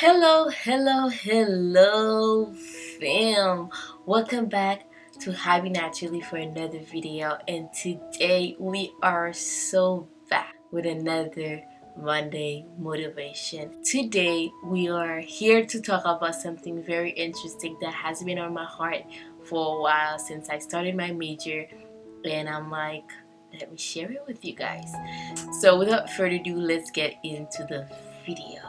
Hello, fam. Welcome back to Haby Naturally for another video. And today we are so back with another Monday motivation. Today we are here to talk about something very interesting that has been on my heart for a while since I started my major. And I'm like, let me share it with you guys. So without further ado, let's get into the video.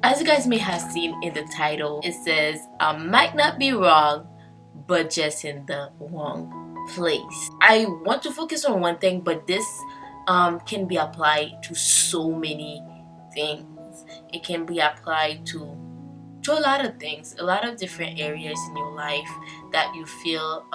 As you guys may have seen in the title, it says, I might not be wrong, but just in the wrong place. I want to focus on one thing, but this can be applied to so many things. It can be applied to a lot of things, a lot of different areas in your life that you feel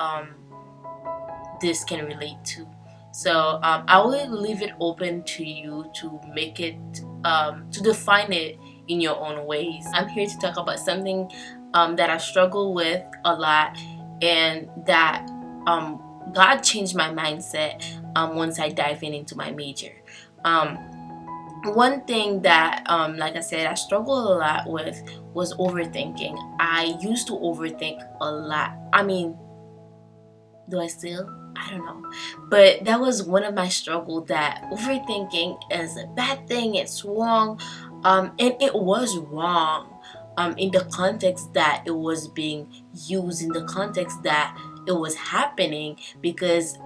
this can relate to. So I will leave it open to you to make it, to define it in your own ways. I'm here to talk about something that I struggle with a lot, and that God changed my mindset once I dive into my major. One thing that, like I said, I struggled a lot with was overthinking. I used to overthink a lot. I mean, do I still? I don't know. But that was one of my struggles, that overthinking is a bad thing, it's wrong. And it was wrong in the context that it was being used, in the context that it was happening, because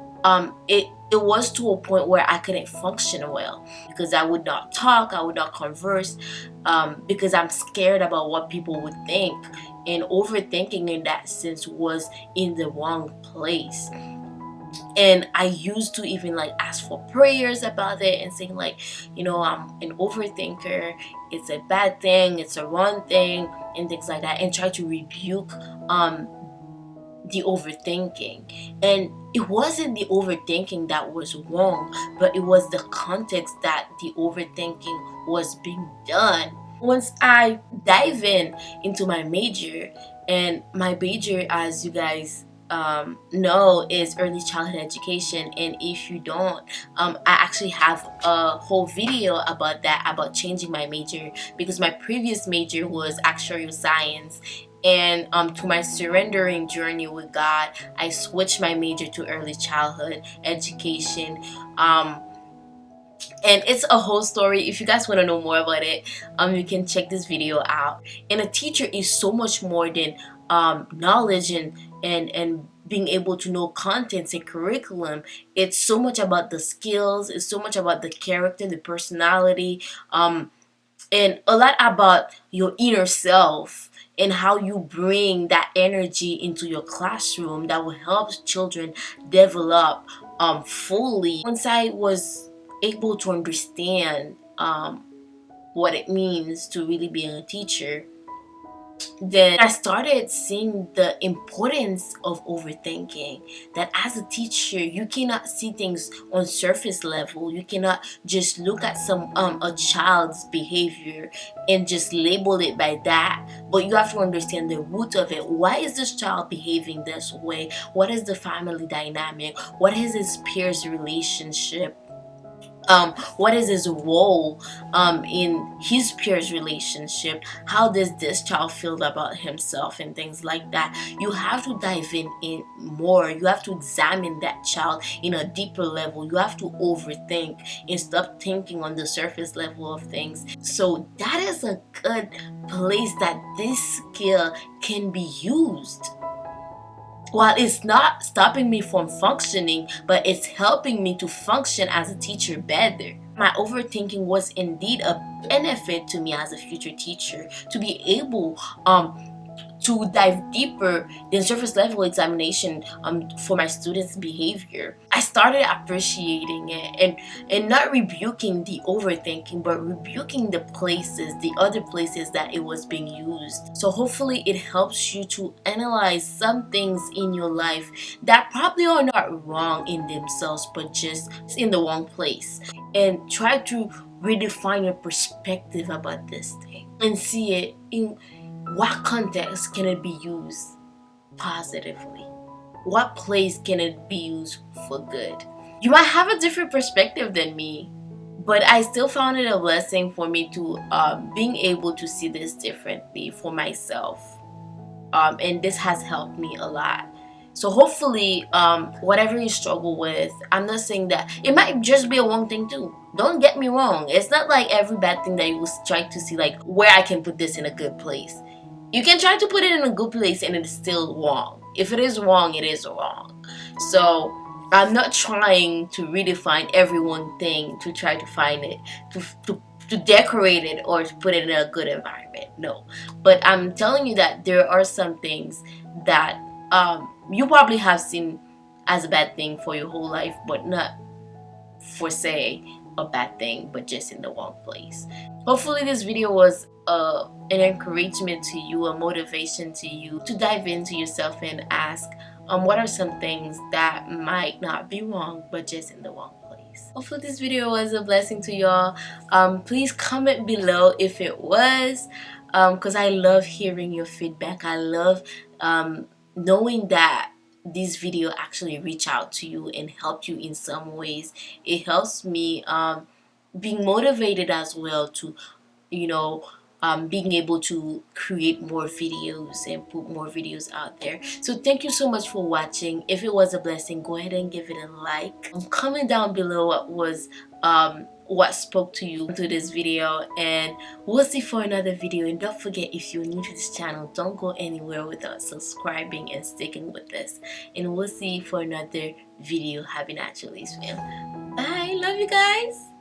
it was to a point where I couldn't function well, because I would not talk, I would not converse, because I'm scared about what people would think. And overthinking in that sense was in the wrong place. And I used to even like ask for prayers about it and saying like, I'm an overthinker, it's a bad thing, it's a wrong thing, and things like that, and try to rebuke the overthinking. And it wasn't the overthinking that was wrong, but it was the context that the overthinking was being done. Once I dive into my major, and my major, as you guys know, is early childhood education. And if you don't, I actually have a whole video about that, about changing my major, because my previous major was actuarial science. And to my surrendering journey with God, I switched my major to early childhood education. And it's a whole story. If you guys want to know more about it, you can check this video out. And a teacher is so much more than knowledge and being able to know contents and curriculum. It's so much about the skills, it's so much about the character, the personality, and a lot about your inner self, and how you bring that energy into your classroom that will help children develop fully. Once I was able to understand what it means to really be a teacher, then I started seeing the importance of overthinking. That as a teacher, you cannot see things on surface level. You cannot just look at a child's behavior and just label it by that. But you have to understand the root of it. Why is this child behaving this way? What is the family dynamic? What is his peers' relationship? What is his role in his peers relationship? How does this child feel about himself, and things like that? You have to dive in more. You have to examine that child in a deeper level. You have to overthink and stop thinking on the surface level of things. So that is a good place that this skill can be used. While it's not stopping me from functioning, but it's helping me to function as a teacher better. My overthinking was indeed a benefit to me as a future teacher, to be able to dive deeper than surface level examination for my students' behavior. I started appreciating it, and not rebuking the overthinking, but rebuking the places, the other places that it was being used. So hopefully it helps you to analyze some things in your life that probably are not wrong in themselves, but just in the wrong place, and try to redefine your perspective about this thing and see it in what context can it be used. positively? What place can it be used for good? You might have a different perspective than me, but I still found it a blessing for me to being able to see this differently for myself, and this has helped me a lot. So hopefully, whatever you struggle with, I'm not saying that it might just be a wrong thing too. Don't get me wrong. It's not like every bad thing that you will try to see like where I can put this in a good place. You can try to put it in a good place and it's still wrong. If it is wrong, it is wrong. So I'm not trying to redefine every one thing to try to find it, to decorate it or to put it in a good environment. No. But I'm telling you that there are some things that you probably have seen as a bad thing for your whole life, but not for say a bad thing, but just in the wrong place. Hopefully this video was an encouragement to you, a motivation to you to dive into yourself and ask what are some things that might not be wrong but just in the wrong place. Hopefully this video was a blessing to y'all. Please comment below if it was, because I love hearing your feedback. I love knowing that this video actually reach out to you and helped you in some ways. It helps me being motivated as well to, you know, being able to create more videos and put more videos out there. So thank you so much for watching. If it was a blessing, go ahead and give it a like. Comment down below what spoke to you through this video, and we'll see for another video. And don't forget, if you're new to this channel, don't go anywhere without subscribing and sticking with us. And we'll see for another video. Haby Naturally, fam. Bye. Love you guys.